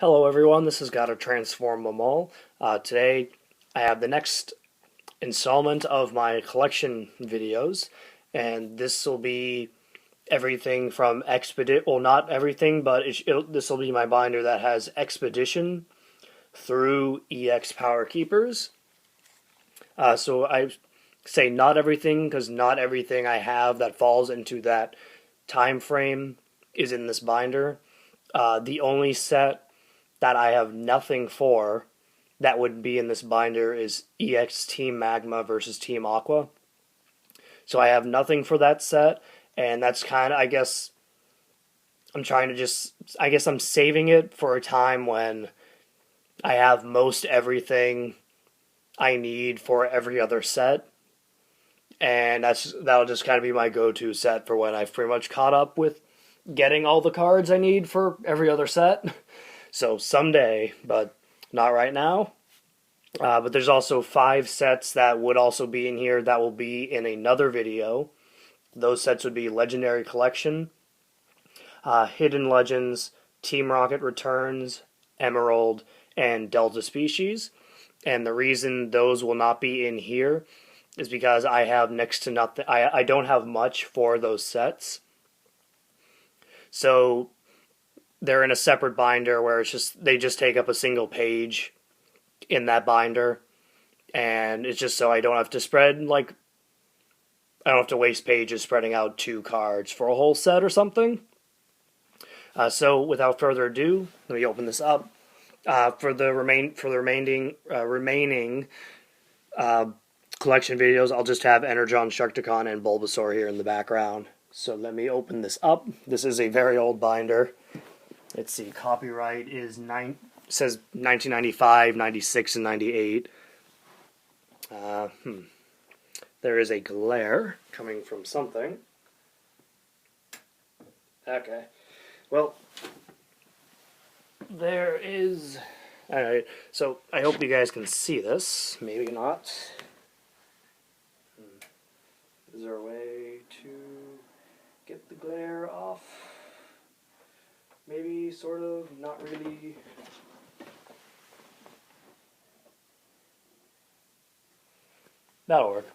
Hello everyone, this is Gotta Transform Them All. Today I have the next installment of my collection videos, and this will be everything from well, not everything, but this will be my binder that has Expedition through EX Power Keepers. So I say not everything because not everything I have that falls into that time frame is in this binder. The only set that I have nothing for that would be in this binder is EX Team Magma versus Team Aqua. So I have nothing for that set, and that's kind of, I guess, I guess I'm saving it for a time when I have most everything I need for every other set. And that'll just kind of be my go-to set for when I've pretty much caught up with getting all the cards I need for every other set. So someday, but not right now. But there's also 5 sets that would also be in here that will be in another video. Those sets would be Legendary Collection, Hidden Legends, Team Rocket Returns, Emerald, and Delta Species. And the reason those will not be in here is because I have next to nothing. I don't have much for those sets. So they're in a separate binder where they just take up a single page in that binder, and it's just so I don't have to I don't have to waste pages spreading out 2 cards for a whole set or something. So without further ado, let me open this up. For the remaining collection videos, I'll just have Energon, Sharkticon, and Bulbasaur here in the background. So let me open this up. This is a very old binder. Let's see, copyright is says 1995, 96, and 98. There is a glare coming from something. Okay. Well, there is... Alright, so I hope you guys can see this. Maybe not. Is there a way to get the glare off? Maybe, sort of, not really. That'll work.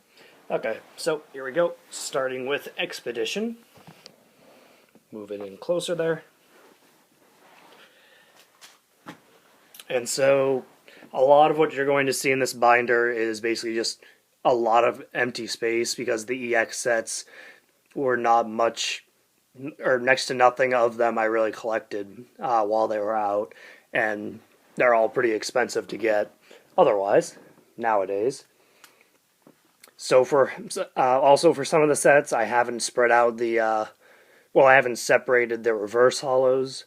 Okay, so here we go. Starting with Expedition. Move it in closer there. And so, a lot of what you're going to see in this binder is basically just a lot of empty space because the EX sets were not much, or next to nothing of them I really collected while they were out. And they're all pretty expensive to get otherwise, nowadays. So also for some of the sets, I haven't spread out I haven't separated the reverse hollows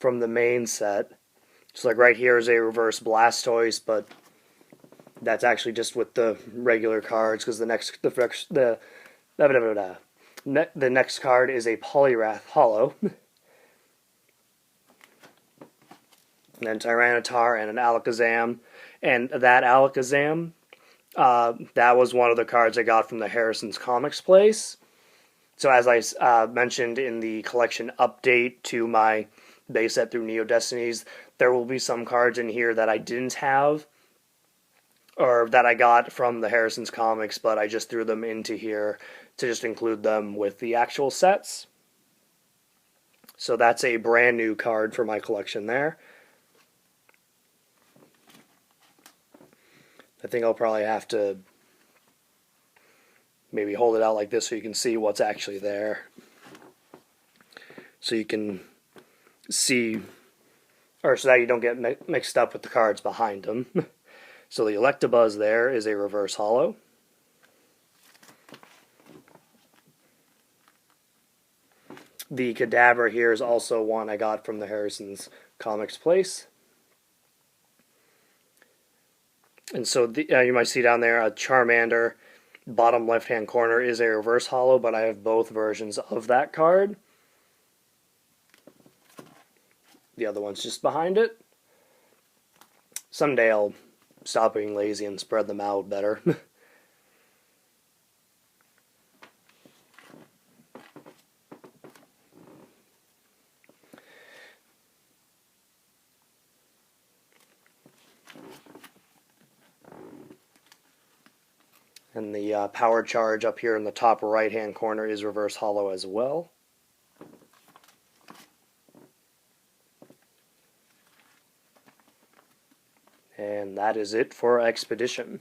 from the main set. So like right here is a reverse Blastoise, but that's actually just with the regular cards because the next card is a Poliwrath hollow. And then Tyranitar and an Alakazam. And that Alakazam, that was one of the cards I got from the Harrison's Comics place. So as I mentioned in the collection update to my base set through Neo Destinies, there will be some cards in here that I didn't have, or that I got from the Harrison's Comics, but I just threw them into here to just include them with the actual sets. So that's a brand new card for my collection there. I think I'll probably have to maybe hold it out like this so you can see what's actually there. So you can see, or so that you don't get mixed up with the cards behind them. So the Electabuzz there is a reverse hollow. The Kadabra here is also one I got from the Harrison's Comics place. And so you might see down there a Charmander, bottom left-hand corner is a reverse hollow, but I have both versions of that card. The other one's just behind it. Someday I'll stop being lazy and spread them out better. And the power charge up here in the top right hand corner is reverse hollow as well. And that is it for Expedition.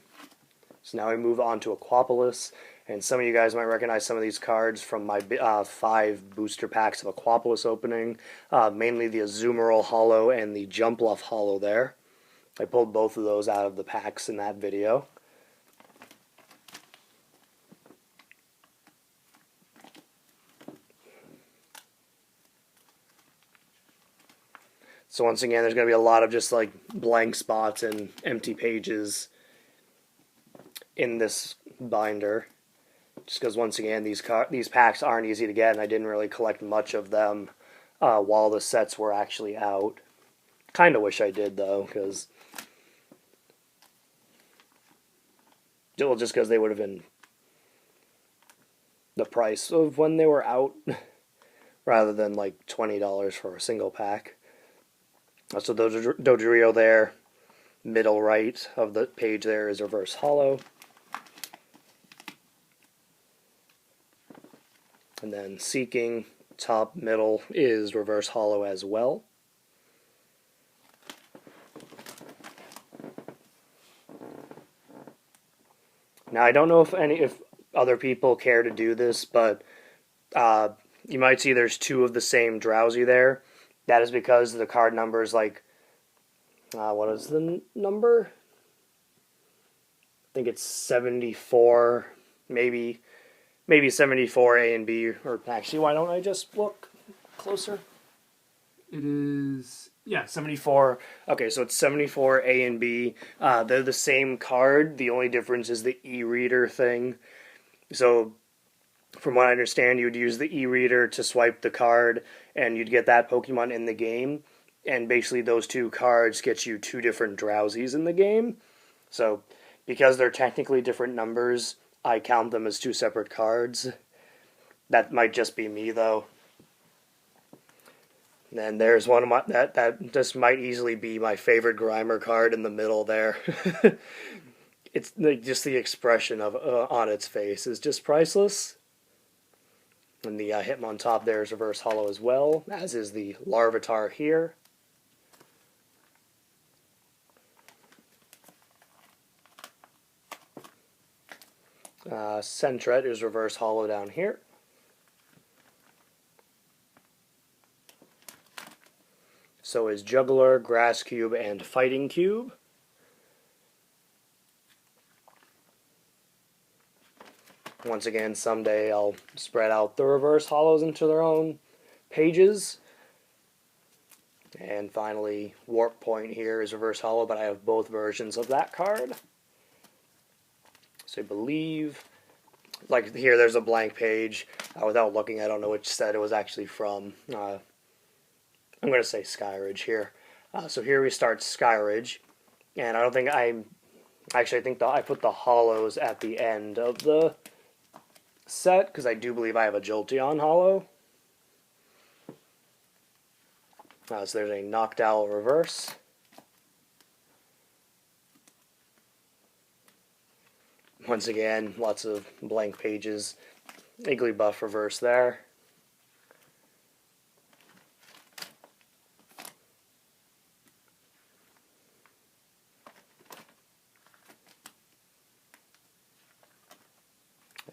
So now we move on to Aquapolis, and some of you guys might recognize some of these cards from my 5 booster packs of Aquapolis opening, mainly the Azumarill Hollow and the Jumpluff Hollow there. I pulled both of those out of the packs in that video. So once again, there's going to be a lot of just like blank spots and empty pages in this binder, just because once again these packs aren't easy to get, and I didn't really collect much of them while the sets were actually out. Kind of wish I did though, because just because they would have been the price of when they were out, rather than like $20 for a single pack. So Dodrio there, middle right of the page there is reverse hollow. And then Seeking, top middle, is reverse hollow as well. Now I don't know if other people care to do this, but you might see there's 2 of the same Drowsy there. That is because the card number is like, what is the number? I think it's 74, maybe 74 A and B, or actually, why don't I just look closer? It is, yeah, 74. Okay, so it's 74 A and B. They're the same card. The only difference is the e-reader thing. So from what I understand, you would use the e-reader to swipe the card, and you'd get that Pokemon in the game. And basically those 2 cards get you 2 different Drowsies in the game. So because they're technically different numbers, I count them as 2 separate cards. That might just be me, though. And there's one of my that just might easily be my favorite Grimer card in the middle there. It's like just the expression of on its face is just priceless. And the Hitmontop there is reverse hollow as well, as is the Larvitar here. Sentret is reverse hollow down here. So is Juggler, Grass Cube, and Fighting Cube. Once again, someday I'll spread out the reverse hollows into their own pages. And finally, Warp Point here is reverse hollow, but I have both versions of that card. So I believe, like here, there's a blank page. Without looking, I don't know which set it was actually from. I'm going to say Skyridge here. So here we start Skyridge, and I don't think I think I put the hollows at the end of the set, because I do believe I have a Jolteon hollow. So there's a Noctowl reverse. Once again, lots of blank pages. Igglybuff reverse there.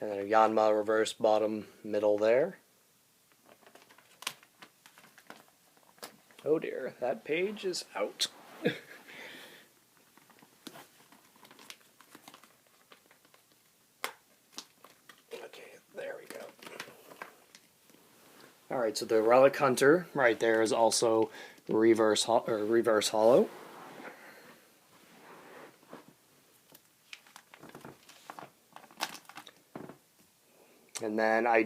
And then a Yanma reverse bottom middle there. Oh dear, that page is out. Okay, there we go. Alright, so the Relic Hunter right there is also reverse hollow. And then I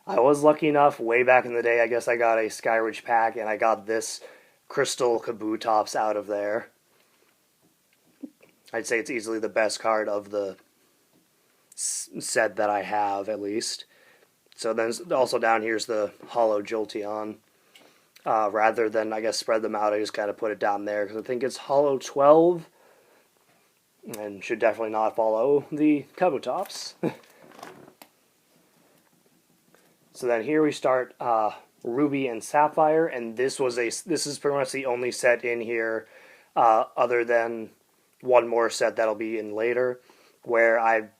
was lucky enough way back in the day, I guess I got a Skyridge pack, and I got this Crystal Kabutops out of there. I'd say it's easily the best card of the set that I have, at least. So then also down here's the Hollow Jolteon. Rather than, I guess, spread them out, I just kind of put it down there, because I think it's Hollow 12. and should definitely not follow the Kabutops. So then here we start Ruby and Sapphire, and this is pretty much the only set in here, other than one more set that'll be in later, where I've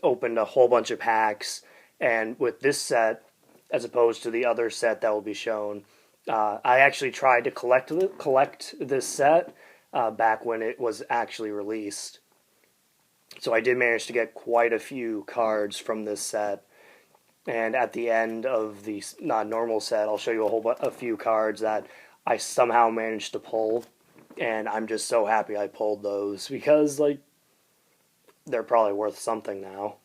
opened a whole bunch of packs, and with this set, as opposed to the other set that will be shown, I actually tried to collect this set back when it was actually released. So I did manage to get quite a few cards from this set. And at the end of the normal set, I'll show you a few cards that I somehow managed to pull. And I'm just so happy I pulled those because, like, they're probably worth something now.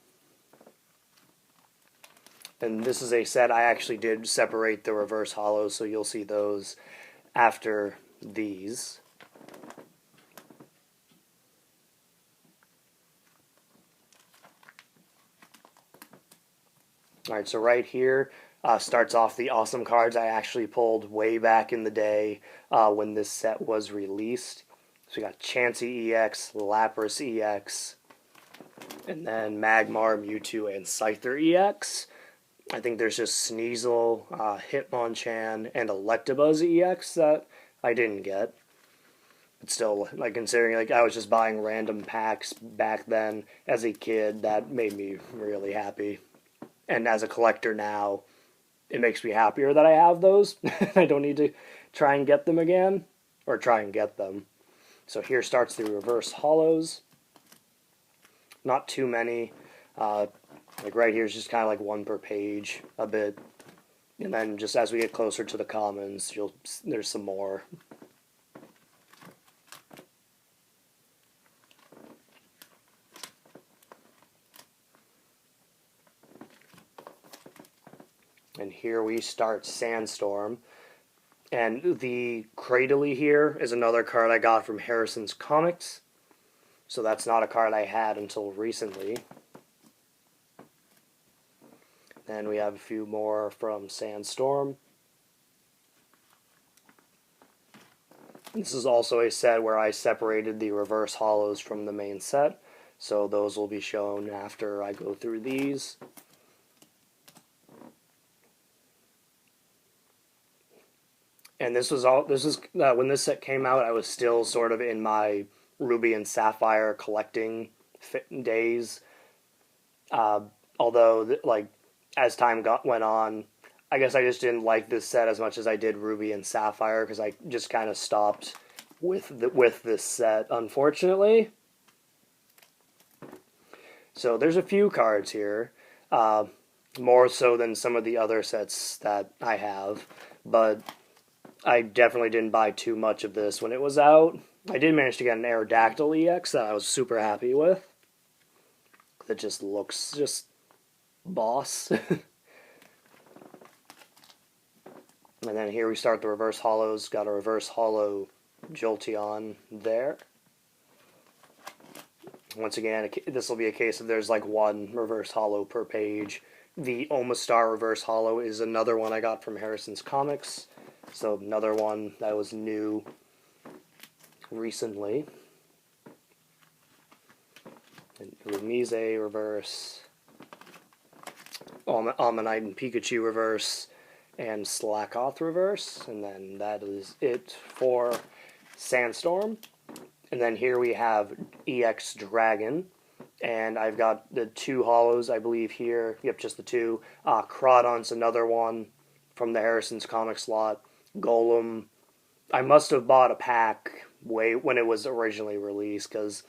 And this is a set I actually did separate the reverse hollows, so you'll see those after these. Alright, so right here starts off the awesome cards I actually pulled way back in the day when this set was released. So we got Chansey EX, Lapras EX, and then Magmar, Mewtwo, and Scyther EX. I think there's just Sneasel, Hitmonchan, and Electabuzz EX that I didn't get. But still, like, considering like I was just buying random packs back then as a kid, that made me really happy. And as a collector now, it makes me happier that I have those. I don't need to try and get them again, or try and get them. So here starts the reverse hollows. Not too many. Like right here is just kind of like one per page a bit. And then just as we get closer to the commons, there's some more. And here we start Sandstorm. And the Cradily here is another card I got from Harrison's Comics. So that's not a card I had until recently. Then we have a few more from Sandstorm. This is also a set where I separated the reverse hollows from the main set. So those will be shown after I go through these. And this was when this set came out, I was still sort of in my Ruby and Sapphire collecting days. Although, like, as time went on, I guess I just didn't like this set as much as I did Ruby and Sapphire because I just kind of stopped with this set, unfortunately. So there's a few cards here, more so than some of the other sets that I have, but I definitely didn't buy too much of this when it was out. I did manage to get an Aerodactyl EX that I was super happy with. That just looks just boss. And then here we start the reverse hollows. Got a reverse hollow Jolteon there. Once again, this will be a case of there's like one reverse hollow per page. The Omastar reverse hollow is another one I got from Harrison's Comics. So another one that was new recently. And Rumise reverse. Ammonite and Pikachu reverse. And Slakoth reverse. And then that is it for Sandstorm. And then here we have EX Dragon. And I've got the two hollows, I believe, here. Yep, just the two. Crawdon's another one from the Harrison's Comics lot. Golem. I must have bought a pack when it was originally released, because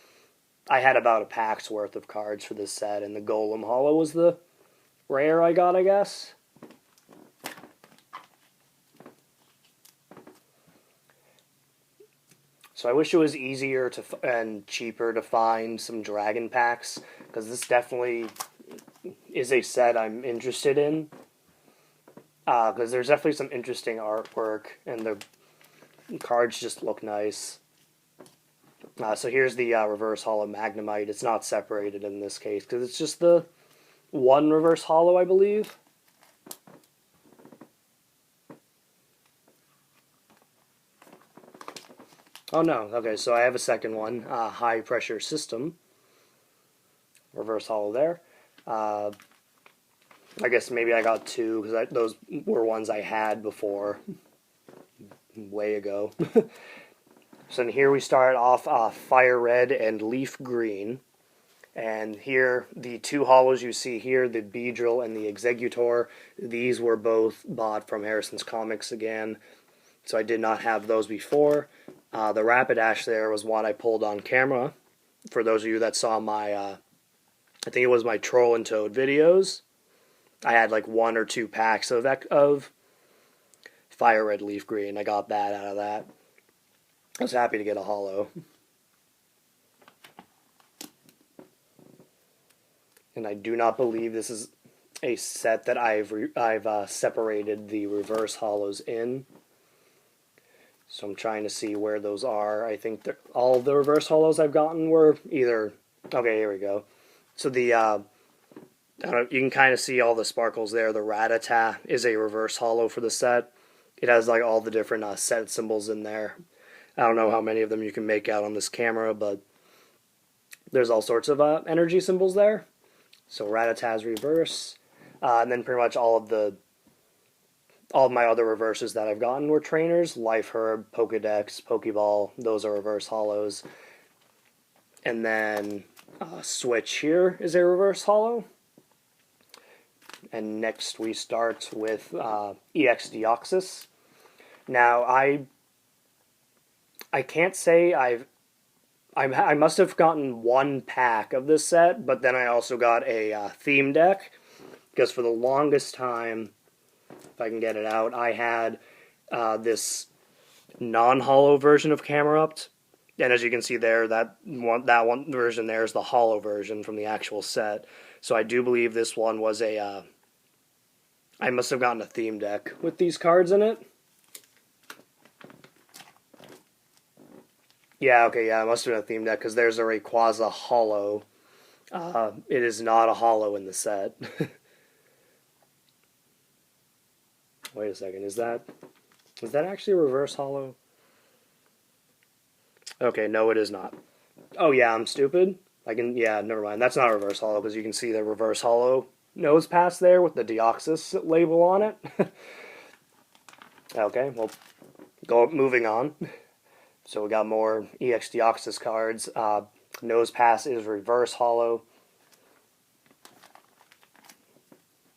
I had about a pack's worth of cards for this set, and the Golem Hollow was the rare I got, I guess. So I wish it was easier and cheaper to find some Dragon packs, because this definitely is a set I'm interested in. Because there's definitely some interesting artwork, and the cards just look nice. So here's the reverse hollow Magnemite. It's not separated in this case, because it's just the one reverse hollow, I believe. Oh no, okay, so I have a second one, high pressure system, reverse hollow there. Uh, I guess maybe I got two because those were ones I had before, way ago. So then here we start off fire red and leaf green. And here, the two hollows you see here, the Beedrill and the Exeggutor, these were both bought from Harrison's Comics again. So I did not have those before. The Rapidash there was one I pulled on camera. For those of you that saw my, I think it was my Troll and Toad videos, I had like 1 or 2 packs of Fire Red Leaf Green. I got that out of that. I was happy to get a hollow. And I do not believe this is a set that I've separated the reverse hollows in. So I'm trying to see where those are. I think all the reverse hollows I've gotten were either... Okay, here we go. So the... you can kind of see all the sparkles there. The Rattata is a reverse hollow for the set. It has like all the different set symbols in there. I don't know how many of them you can make out on this camera, but there's all sorts of energy symbols there. So Rattata's reverse, and then pretty much all of my other reverses that I've gotten were trainers. Life Herb, Pokedex, Pokeball, those are reverse hollows. And then Switch here is a reverse hollow. And next we start with EX Deoxys. Now I can't say I must have gotten 1 pack of this set, but then I also got a theme deck, because for the longest time, if I can get it out, I had this non-hollow version of Camerupt, and as you can see there, that one version there is the hollow version from the actual set. So I do believe this one was a... I must have gotten a theme deck with these cards in it. Yeah, okay, yeah, it must have been a theme deck, because there's a Rayquaza hollow. It is not a hollow in the set. Wait a second, is that actually a reverse hollow? Okay, no, it is not. Oh yeah, I'm stupid. Yeah, never mind. That's not a reverse hollow, because you can see the reverse hollow nose pass there with the Deoxys label on it. Okay, well, moving on. So we got more EX Deoxys cards. Nose pass is reverse hollow.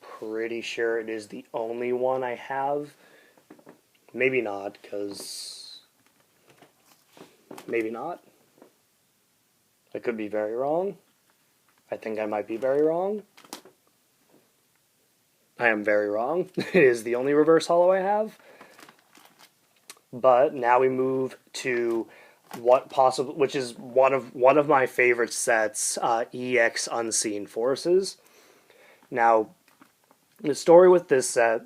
Pretty sure it is the only one I have. Maybe not, because... Maybe not. I could be very wrong. I think I might be very wrong. I am very wrong. It is the only reverse hollow I have. But now we move to which is one of my favorite sets, EX Unseen Forces. Now, the story with this set,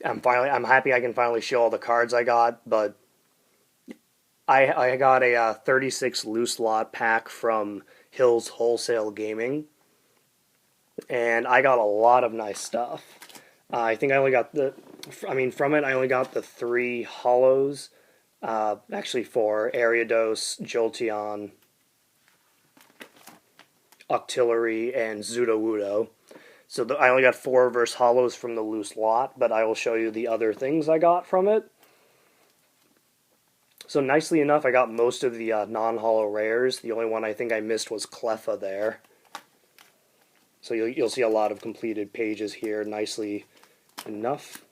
I'm happy I can finally show all the cards I got, but I got a 36 loose lot pack from Hills Wholesale Gaming, and I got a lot of nice stuff. I think I only got from it I only got the 3 hollows, actually 4, Ariados, Jolteon, Octillery, and Sudowoodo. So I only got 4 reverse hollows from the loose lot, but I will show you the other things I got from it. So nicely enough, I got most of the non-hollow rares. The only one I think I missed was Cleffa there. So you'll see a lot of completed pages here, nicely enough.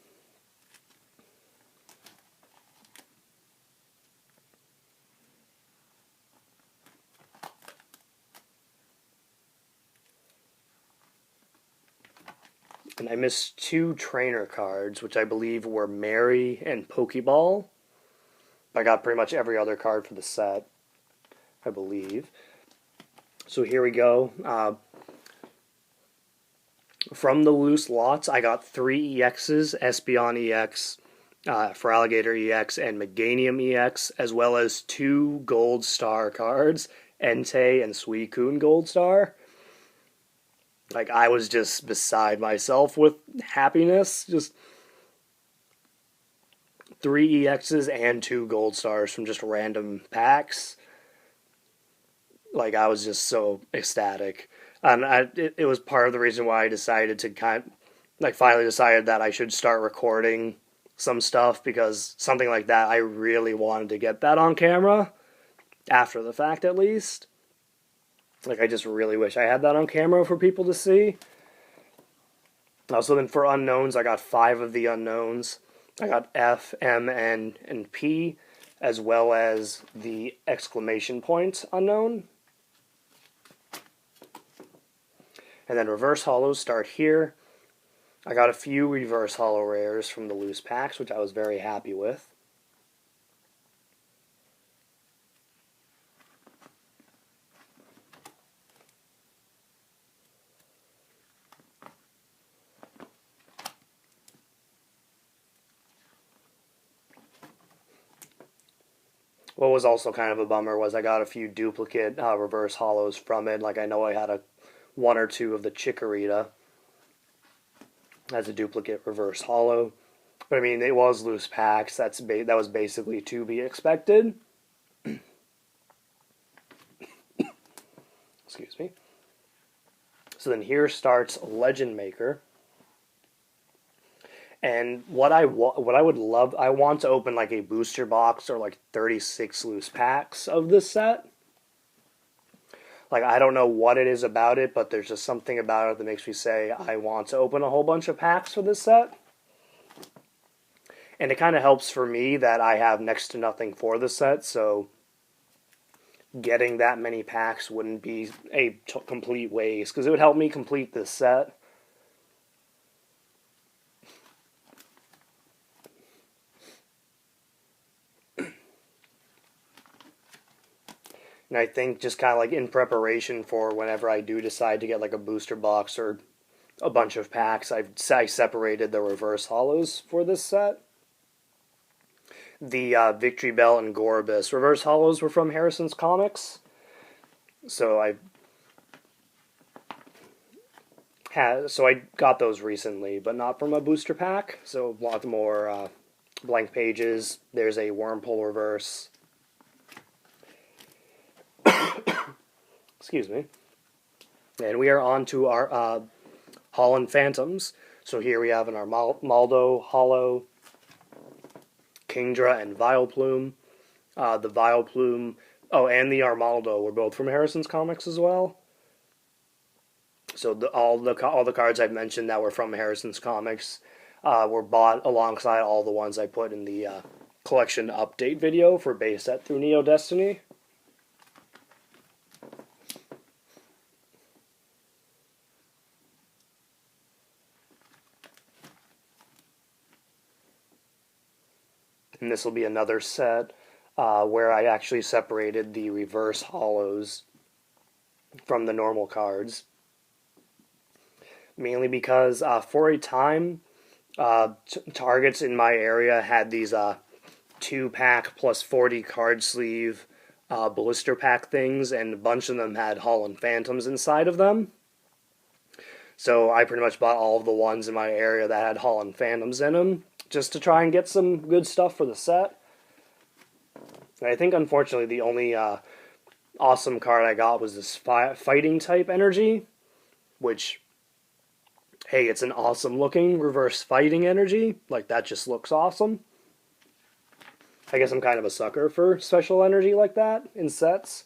And I missed 2 trainer cards, which I believe were Mary and Pokeball. I got pretty much every other card for the set, I believe. So here we go. From the loose lots, I got 3 EXs, Espeon EX, Feraligatr EX, and Meganium EX, as well as 2 Gold Star cards, Entei and Suicune Gold Star. Like, I was just beside myself with happiness, just 3 EXs and 2 gold stars from just random packs. Like, I was just so ecstatic. And it was part of the reason why I decided to finally decided that I should start recording some stuff, because something like that, I really wanted to get that on camera, after the fact at least. Like, I just really wish I had that on camera for people to see. Also, then for unknowns, I got 5 of the unknowns. I got F, M, N, and P, as well as the exclamation point unknown. And then reverse holos start here. I got a few reverse holo rares from the loose packs, which I was very happy with. What was also kind of a bummer was I got a few duplicate reverse holos from it. Like, I know I had 1 or 2 of the Chikorita as a duplicate reverse holo. But I mean, it was loose packs. That was basically to be expected. Excuse me. So then here starts Legend Maker. And what I would love, I want to open like a booster box or like 36 loose packs of this set. Like, I don't know what it is about it, but there's just something about it that makes me say I want to open a whole bunch of packs for this set. And it kind of helps for me that I have next to nothing for the set, so getting that many packs wouldn't be a complete waste, because it would help me complete this set. And I think just kind of like in preparation for whenever I do decide to get like a booster box or a bunch of packs, I separated the reverse holos for this set. The Victory Bell and Gorbis reverse holos were from Harrison's Comics. So I got those recently, but not from a booster pack. So a lot more blank pages. There's a Wormpole reverse. Excuse me. And we are on to our Holland Phantoms. So here we have an Armaldo holo, Kingdra, and Vileplume. The Vileplume, and the Armaldo were both from Harrison's Comics as well. So all the cards I've mentioned that were from Harrison's Comics were bought alongside all the ones I put in the collection update video for base set through Neo Destiny. And this will be another set where I actually separated the reverse holos from the normal cards. Mainly because for a time, targets in my area had these 2-pack plus 40 card sleeve blister pack things, and a bunch of them had Holland Phantoms inside of them. So I pretty much bought all of the ones in my area that had Holland Phantoms in them, just to try and get some good stuff for the set. And I think, unfortunately, the only awesome card I got was this fighting type energy, which, hey, it's an awesome looking reverse fighting energy. Like, that just looks awesome. I guess I'm kind of a sucker for special energy like that in sets.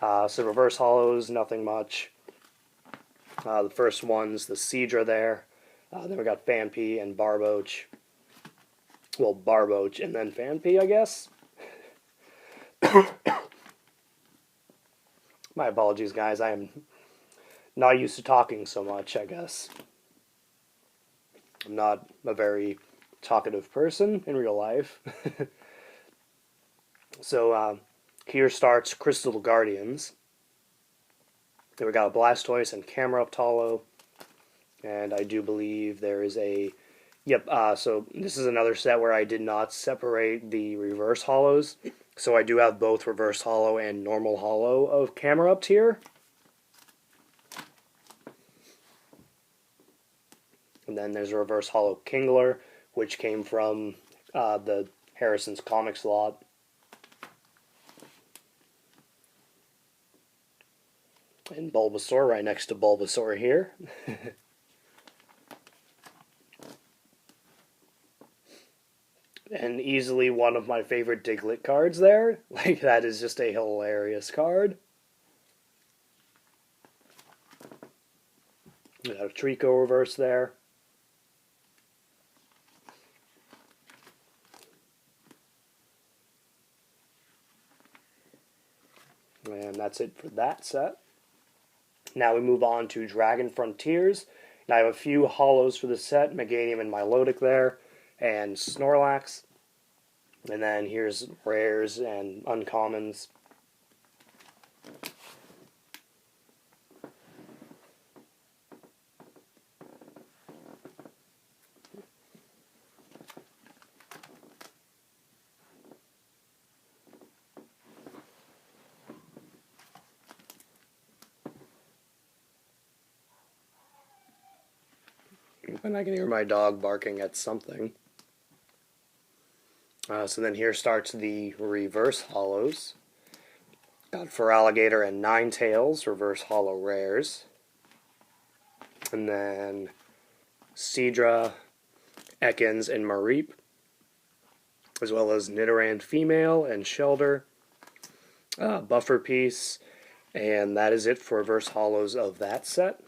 So reverse holos, nothing much. The first one's the Seadra there. Then we got Phanpy and Barboach. Well, Barboach and then Phanpy, I guess. My apologies, guys. I am not used to talking so much, I guess. I'm not a very talkative person in real life. So, here starts Crystal Guardians. Then we got a Blastoise and Camerupt holo. And I do believe there is a... Yep, so this is another set where I did not separate the reverse holos. So I do have both reverse holo and normal holo of Camerupt here. And then there's a reverse holo Kingler, which came from the Harrison's Comics lot. And Bulbasaur right next to Bulbasaur here. And easily one of my favorite Diglett cards there. Like, that is just a hilarious card. We got a Trico reverse there. And that's it for that set. Now we move on to Dragon Frontiers. And I have a few holos for the set, Meganium and Milotic there, and Snorlax. And then here's rares and uncommons. And I can hear my dog barking at something. So then here starts the reverse holos. Got Feraligatr and Ninetales, reverse holo rares. And then Seadra, Ekans, and Mareep, as well as Nidoran Female and Shellder, Buffer Piece, and that is it for reverse holos of that set.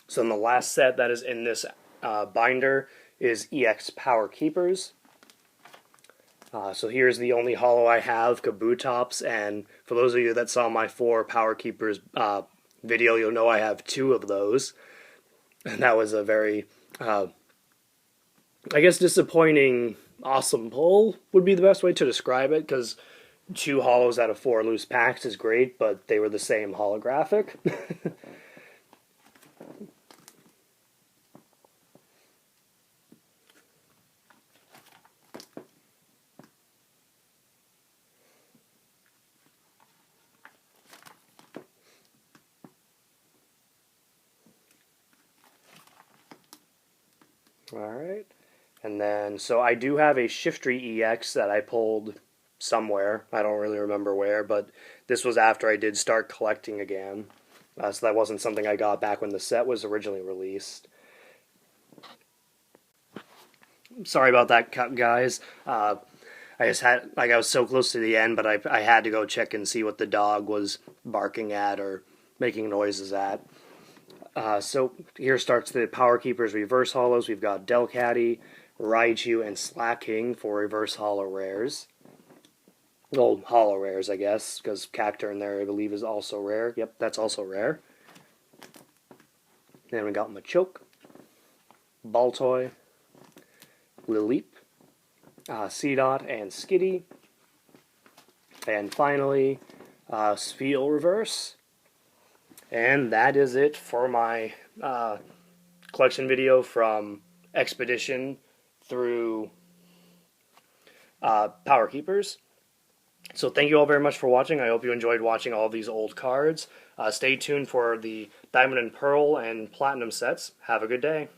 So then the last set that is in this binder is EX Power Keepers. So here's the only holo I have, Kabutops, and for those of you that saw my 4 Power Keepers video, you'll know I have 2 of those. And that was a very, I guess, disappointing awesome pull would be the best way to describe it, because 2 holos out of 4 loose packs is great, but they were the same holographic. Alright, and then, so I do have a Shiftry EX that I pulled somewhere, I don't really remember where, but this was after I did start collecting again, so that wasn't something I got back when the set was originally released. Sorry about that, guys. I just had, like, I was so close to the end, but I had to go check and see what the dog was barking at or making noises at. So here starts the Power Keepers reverse holos. We've got Delcatty, Raichu, and Slaking for reverse holo rares. Well, holo rares, I guess, because Cacturne there, I believe, is also rare. Yep, that's also rare. Then we got Machoke, Baltoy, Lileep, Seedot, and Skitty. And finally, Spheal reverse. And that is it for my collection video from Expedition through Power Keepers. So thank you all very much for watching. I hope you enjoyed watching all these old cards. Stay tuned for the Diamond and Pearl and Platinum sets. Have a good day.